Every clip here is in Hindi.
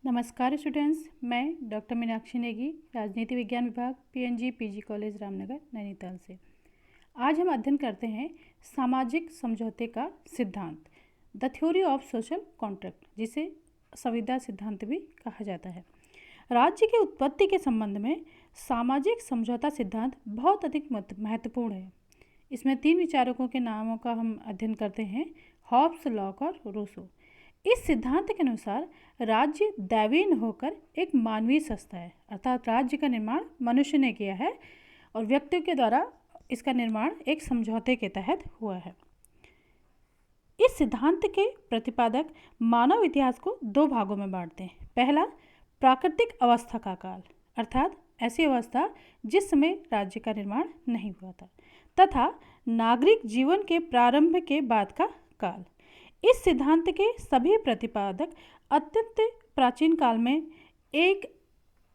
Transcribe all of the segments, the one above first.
नमस्कार स्टूडेंट्स, मैं डॉक्टर मीनाक्षी नेगी, राजनीति विज्ञान विभाग PNG PG college Ramnagar Nainital से। आज हम अध्ययन करते हैं सामाजिक समझौते का सिद्धांत, the theory of social contract, जिसे संविदा सिद्धांत भी कहा जाता है। राज्य की उत्पत्ति के संबंध में सामाजिक समझौता सिद्धांत बहुत अधिक महत्वपूर्ण है। इसमें 3 विचारकों के नामों का हम अध्ययन करते हैं, हॉब्स, लॉक और रूसो। इस सिद्धांत के अनुसार राज्य दैवीय होकर एक मानवीय संस्था है, अर्थात राज्य का निर्माण मनुष्य ने किया है और व्यक्तियों के द्वारा इसका निर्माण एक समझौते के तहत हुआ है। इस सिद्धांत के प्रतिपादक मानव इतिहास को 2 भागों में बांटते हैं। पहला, प्राकृतिक अवस्था का काल, अर्थात ऐसी अवस्था जिस समय राज्य का निर्माण नहीं हुआ था, तथा नागरिक जीवन के प्रारंभ के बाद का काल। इस सिद्धांत के सभी प्रतिपादक अत्यंत प्राचीन काल में एक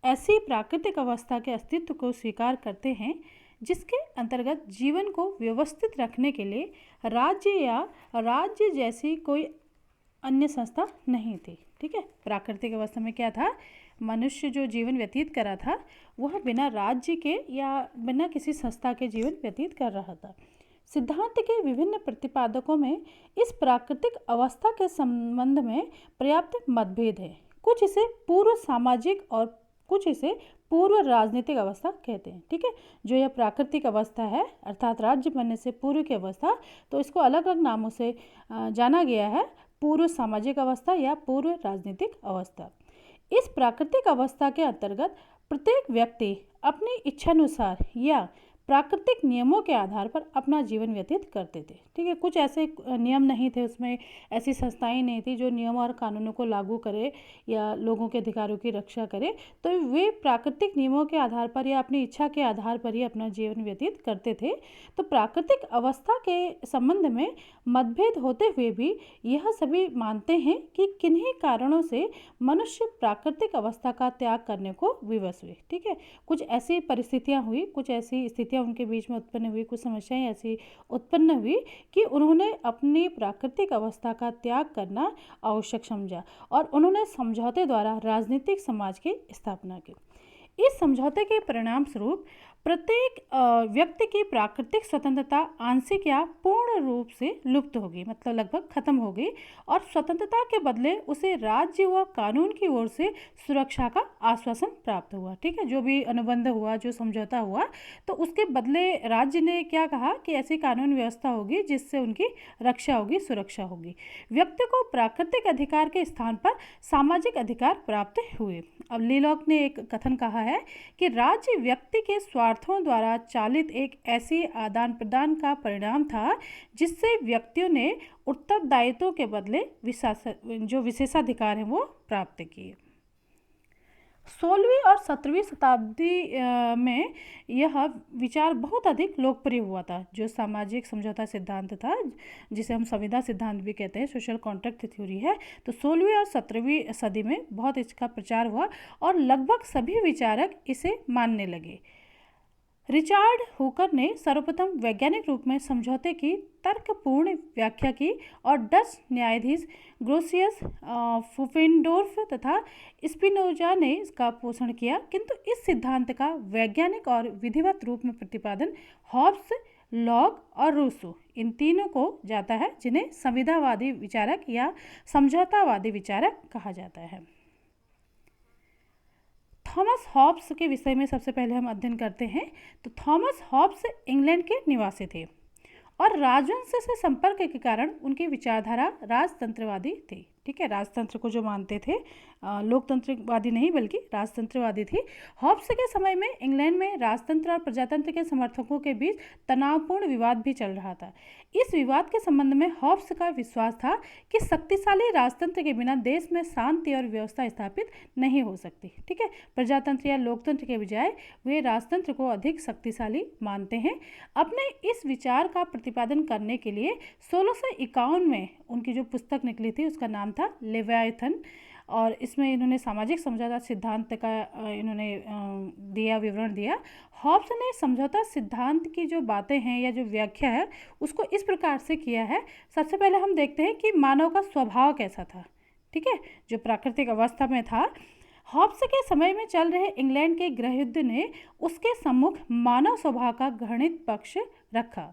ऐसी प्राकृतिक अवस्था के अस्तित्व को स्वीकार करते हैं जिसके अंतर्गत जीवन को व्यवस्थित रखने के लिए राज्य या राज्य जैसी कोई अन्य संस्था नहीं थी। ठीक है, प्राकृतिक अवस्था में क्या था? मनुष्य जो जीवन व्यतीत कर रहा था वह बिना राज्य के या बिना किसी संस्था के जीवन व्यतीत कर रहा था। सिद्धांत के विभिन्न प्रतिपादकों में इस प्राकृतिक अवस्था के संबंध में पर्याप्त मतभेद है। कुछ इसे पूर्व सामाजिक और कुछ इसे पूर्व राजनीतिक अवस्था कहते हैं। ठीक है, जो यह प्राकृतिक अवस्था है अर्थात राज्य बनने से पूर्व की अवस्था, तो इसको अलग अलग नामों से जाना गया है, पूर्व सामाजिक अवस्था या पूर्व राजनीतिक अवस्था। इस प्राकृतिक अवस्था के अंतर्गत प्रत्येक व्यक्ति अपनी इच्छानुसार या प्राकृतिक नियमों के आधार पर अपना जीवन व्यतीत करते थे। ठीक है, कुछ ऐसे नियम नहीं थे, उसमें ऐसी संस्थाएं नहीं थी जो नियम और कानूनों को लागू करे या लोगों के अधिकारों की रक्षा करे, तो वे प्राकृतिक नियमों के आधार पर या अपनी इच्छा के आधार पर ही अपना जीवन व्यतीत करते थे। तो प्राकृतिक अवस्था के संबंध में मतभेद होते हुए भी यह सभी मानते हैं कि किन्हीं कारणों से मनुष्य प्राकृतिक अवस्था का त्याग करने को विवश हुए। ठीक है, कुछ ऐसी परिस्थितियां हुई, कुछ ऐसी स्थितियां उनके बीच में उत्पन्न हुई, कुछ समस्याएं ऐसी उत्पन्न हुई कि उन्होंने अपनी प्राकृतिक अवस्था का त्याग करना आवश्यक समझा और उन्होंने समझौते द्वारा राजनीतिक समाज की स्थापना की। इस समझौते के परिणाम स्वरूप प्रत्येक व्यक्ति की प्राकृतिक स्वतंत्रता आंशिक या पूर्ण रूप से लुप्त होगी, मतलब लगभग खत्म होगी, और स्वतंत्रता के बदले उसे राज्य व कानून की ओर से सुरक्षा का आश्वासन प्राप्त हुआ। ठीक है, जो भी अनुबंध हुआ, जो समझौता हुआ, तो उसके बदले राज्य ने क्या कहा कि ऐसी कानून व्यवस्था होगी जिससे उनकी रक्षा होगी, सुरक्षा होगी। व्यक्ति को प्राकृतिक अधिकार के स्थान पर सामाजिक अधिकार प्राप्त हुए। अब लीलॉक ने एक कथन कहा है कि राज्य व्यक्ति के स्वार्थों द्वारा चालित एक ऐसी आदान प्रदान का परिणाम था जिससे व्यक्तियों ने उत्तरदायित्व के बदले जो विशेषाधिकार हैं वो प्राप्त किए। 16वीं और 17वीं शताब्दी में यह विचार बहुत अधिक लोकप्रिय हुआ था, जो सामाजिक समझौता सिद्धांत था, जिसे हम संविदा सिद्धांत भी कहते हैं, सोशल कॉन्ट्रैक्ट थ्योरी है। तो 16वीं और 17वीं सदी में बहुत इसका प्रचार हुआ और लगभग सभी विचारक इसे मानने लगे। रिचार्ड हुकर ने सर्वप्रथम वैज्ञानिक रूप में समझौते की तर्कपूर्ण व्याख्या की और डच न्यायाधीश ग्रोसियस फुफेनडोर्फ तथा स्पिनोजा ने इसका पोषण किया, किंतु इस सिद्धांत का वैज्ञानिक और विधिवत रूप में प्रतिपादन हॉब्स, लॉक और रूसो, इन तीनों को जाता है, जिन्हें संविदावादी विचारक या समझौतावादी विचारक कहा जाता है। थॉमस हॉब्स के विषय में सबसे पहले हम अध्ययन करते हैं। तो थॉमस हॉब्स इंग्लैंड के निवासी थे और राजवंश से संपर्क के कारण उनकी विचारधारा राजतंत्रवादी थी। ठीक है, राजतंत्र को जो मानते थे, लोकतंत्रवादी नहीं बल्कि राजतंत्रवादी थी। हॉब्स के समय में इंग्लैंड में राजतंत्र और प्रजातंत्र के समर्थकों के बीच तनावपूर्ण विवाद भी चल रहा था। इस विवाद के संबंध में हॉब्स का विश्वास था कि शक्तिशाली राजतंत्र के बिना देश में शांति और व्यवस्था स्थापित नहीं हो सकती। ठीक है, प्रजातंत्र या लोकतंत्र के बजाय वे राजतंत्र को अधिक शक्तिशाली मानते हैं। अपने इस विचार का प्रतिपादन करने के लिए 1651 में उनकी जो पुस्तक निकली थी उसका नाम था लेवियाथन, और इसमें इन्होंने सामाजिक समझौता सिद्धांत का विवरण दिया। हॉब्स ने समझौता सिद्धांत की जो बातें हैं या जो व्याख्या है उसको इस प्रकार से किया है। सबसे पहले हम देखते हैं कि मानव का स्वभाव कैसा था। ठीक है, जो प्राकृतिक अवस्था में था। हॉब्स के समय में चल रहे इंग्लैंड के गृहयुद्ध ने उसके सम्मुख मानव स्वभाव का घृणित पक्ष रखा।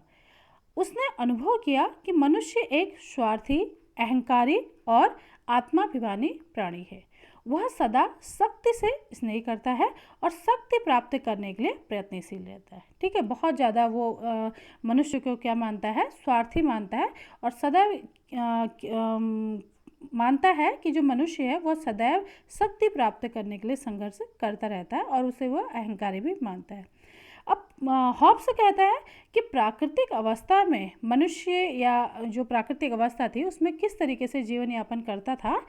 उसने अनुभव किया कि मनुष्य एक स्वार्थी, अहंकारी और आत्माभिमानी प्राणी है। वह सदा शक्ति से स्नेह करता है और शक्ति प्राप्त करने के लिए प्रयत्नशील रहता है। ठीक है, बहुत ज़्यादा वो मनुष्य को क्या मानता है, स्वार्थी मानता है और सदैव मानता है कि जो मनुष्य है वह सदैव शक्ति प्राप्त करने के लिए संघर्ष करता रहता है और उसे वह अहंकारी भी मानता है। अब हॉब्स कहता है कि प्राकृतिक अवस्था में मनुष्य या जो प्राकृतिक अवस्था थी उसमें किस तरीके से जीवन यापन करता था।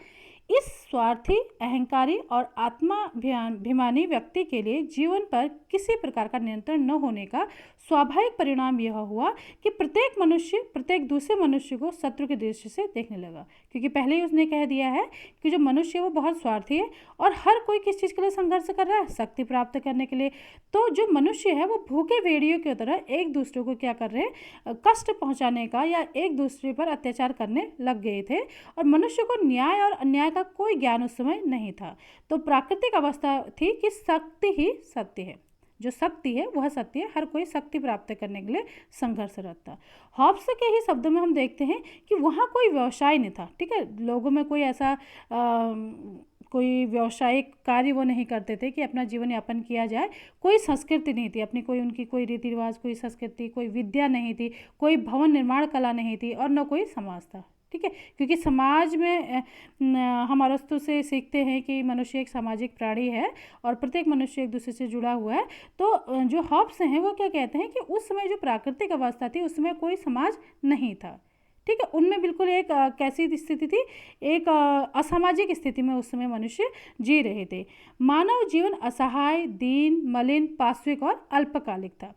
इस स्वार्थी, अहंकारी और आत्माभिमानी व्यक्ति के लिए जीवन पर किसी प्रकार का नियंत्रण न होने का स्वाभाविक परिणाम यह हुआ कि प्रत्येक मनुष्य प्रत्येक दूसरे मनुष्य को शत्रु के दृष्टि से देखने लगा, क्योंकि पहले ही उसने कह दिया है कि जो मनुष्य है वो बहुत स्वार्थी है और हर कोई किस चीज़ के लिए संघर्ष कर रहा है, शक्ति प्राप्त करने के लिए। तो जो मनुष्य है वो भूखे भेड़ियों की तरह एक दूसरे को क्या कर रहे हैं, कष्ट पहुँचाने का या एक दूसरे पर अत्याचार करने लग गए थे और मनुष्य को न्याय और अन्याय का कोई ज्ञान उस समय नहीं था। तो प्राकृतिक अवस्था थी कि शक्ति ही सत्य है, जो शक्ति है वह सत्य है, हर कोई शक्ति प्राप्त करने के लिए संघर्षरत था। हॉब्स के ही शब्दों में हम देखते हैं कि वहाँ कोई व्यवसाय नहीं था। ठीक है, लोगों में कोई ऐसा कोई व्यावसायिक कार्य वो नहीं करते थे कि अपना जीवन यापन किया जाए। कोई संस्कृति नहीं थी अपनी, कोई उनकी कोई रीति रिवाज, कोई संस्कृति, कोई विद्या नहीं थी, कोई भवन निर्माण कला नहीं थी और न कोई समाज था। ठीक है, क्योंकि समाज में हम अरस्तु से सीखते हैं कि मनुष्य एक सामाजिक प्राणी है और प्रत्येक मनुष्य एक दूसरे से जुड़ा हुआ है। तो जो हॉब्स हैं वो क्या कहते हैं कि उस समय जो प्राकृतिक अवस्था थी उसमें कोई समाज नहीं था। ठीक है, उनमें बिल्कुल एक कैसी स्थिति थी, एक असामाजिक स्थिति में उस समय मनुष्य जी रहे थे। मानव जीवन असहाय, दीन, मलिन, पाश्विक और अल्पकालिक था।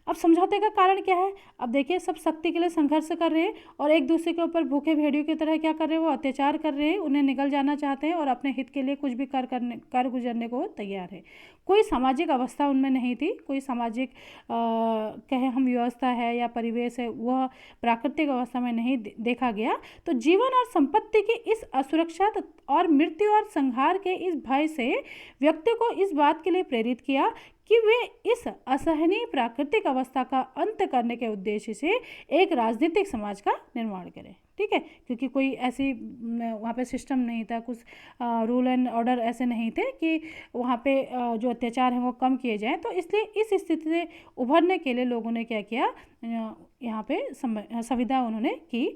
अब समझौते का कारण क्या है? अब देखिए, सब शक्ति के लिए संघर्ष कर रहे हैं और एक दूसरे के ऊपर भूखे भेड़ियों की तरह क्या कर रहे हैं, वो अत्याचार कर रहे हैं, उन्हें निगल जाना चाहते हैं और अपने हित के लिए कुछ भी कर गुजरने को तैयार है। कोई सामाजिक अवस्था उनमें नहीं थी, कोई सामाजिक कहे हम व्यवस्था है या परिवेश है वह प्राकृतिक अवस्था में नहीं देखा गया। तो जीवन और संपत्ति की इस असुरक्षा और मृत्यु और संहार के इस भय से व्यक्ति को इस बात के लिए प्रेरित किया कि वे इस असहनीय प्राकृतिक अवस्था का अंत करने के उद्देश्य से एक राजनीतिक समाज का निर्माण करें। ठीक है, क्योंकि कोई ऐसी वहाँ पे सिस्टम नहीं था, कुछ रूल एंड ऑर्डर ऐसे नहीं थे कि वहाँ पे जो अत्याचार हैं वो कम किए जाएं। तो इसलिए इस स्थिति से उभरने के लिए लोगों ने क्या किया, यहाँ पे संविदा उन्होंने की।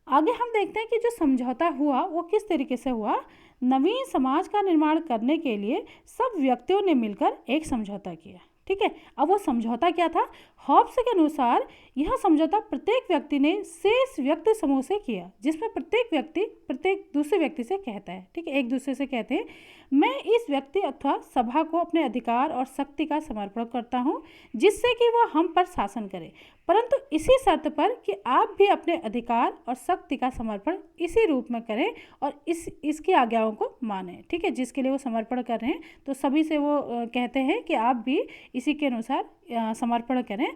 आगे हम देखते हैं कि जो समझौता हुआ वो किस तरीके से हुआ। नवीन समाज का निर्माण करने के लिए सब व्यक्तियों ने मिलकर एक समझौता किया। ठीक है, अब वो समझौता क्या था? हॉब्स के अनुसार यह समझौता प्रत्येक व्यक्ति ने शेष व्यक्ति समूह से किया, जिसमें प्रत्येक व्यक्ति प्रत्येक दूसरे व्यक्ति से कहता है। ठीक है, एक दूसरे से कहते हैं मैं इस व्यक्ति अथवा सभा को अपने अधिकार और शक्ति का समर्पण करता हूँ जिससे कि वह हम पर शासन करे, परंतु इसी शर्त पर कि आप भी अपने अधिकार और शक्ति का समर्पण इसी रूप में करें और इसकी आज्ञाओं को मानें। ठीक है, जिसके लिए वो समर्पण कर रहे हैं तो सभी से वो कहते हैं कि आप भी इसी के अनुसार समर्पण करें।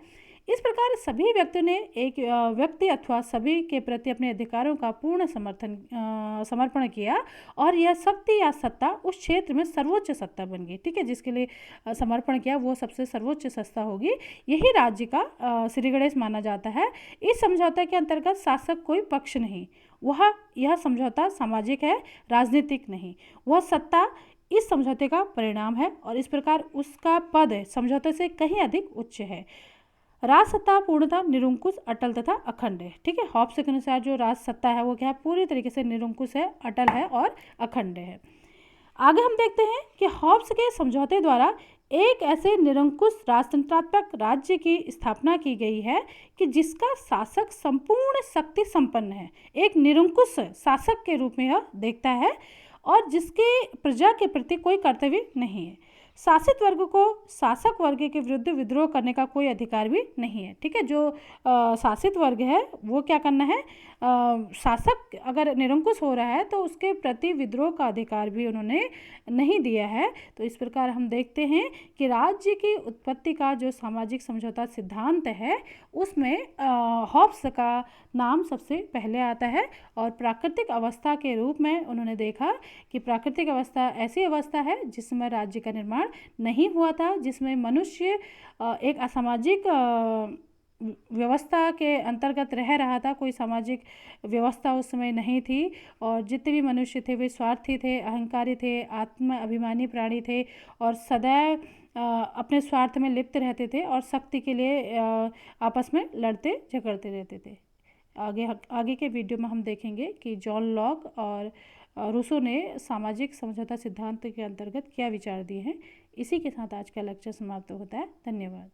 इस प्रकार सभी व्यक्तियों ने एक व्यक्ति अथवा सभी के प्रति अपने अधिकारों का पूर्ण समर्पण किया और यह शक्ति या सत्ता उस क्षेत्र में सर्वोच्च सत्ता बन गई। ठीक है, जिसके लिए समर्पण किया वो सबसे सर्वोच्च सत्ता होगी। यही राज्य का श्री गणेश माना जाता है। इस समझौते के अंतर्गत शासक कोई पक्ष नहीं, यह समझौता सामाजिक है, राजनीतिक नहीं। वह सत्ता इस समझौते का परिणाम है और इस प्रकार उसका पद समझौते से कहीं अधिक उच्च है। राज सत्ता पूर्णतः निरंकुश, अटल तथा अखंड है। ठीक है, हॉब्स के अनुसार जो राज सत्ता है वो क्या है, पूरी तरीके से निरंकुश है, अटल है और अखंड है। आगे हम देखते हैं कि हॉब्स के समझौते द्वारा एक ऐसे निरंकुश राजतंत्रात्मक राज्य की स्थापना की गई है कि जिसका शासक संपूर्ण शक्ति संपन्न है, एक निरंकुश शासक के रूप में यह देखता है और जिसके प्रजा के प्रति कोई कर्तव्य नहीं है। शासित वर्ग को शासक वर्ग के विरुद्ध विद्रोह करने का कोई अधिकार भी नहीं है। ठीक है, जो शासित वर्ग है वो क्या करना है, शासक अगर निरंकुश हो रहा है तो उसके प्रति विद्रोह का अधिकार भी उन्होंने नहीं दिया है। तो इस प्रकार हम देखते हैं कि राज्य की उत्पत्ति का जो सामाजिक समझौता सिद्धांत है उसमें हॉब्स का नाम सबसे पहले आता है। और प्राकृतिक अवस्था के रूप में उन्होंने देखा कि प्राकृतिक अवस्था ऐसी अवस्था है जिसमें राज्य का निर्माण नहीं हुआ था, जिसमें मनुष्य एक असामाजिक व्यवस्था के अंतर्गत रह रहा था, कोई सामाजिक व्यवस्था उस समय नहीं थी। और जितने भी मनुष्य थे वे स्वार्थी थे, अहंकारी थे, आत्म अभिमानी प्राणी थे और सदैव अपने स्वार्थ में लिप्त रहते थे और शक्ति के लिए आपस में लड़ते झगड़ते रहते थे। आगे के वीडियो में हम देखेंगे कि जॉन लॉक और रूसो ने सामाजिक समझौता सिद्धांत के अंतर्गत क्या विचार दिए हैं। इसी के साथ आज का लेक्चर समाप्त होता है। धन्यवाद।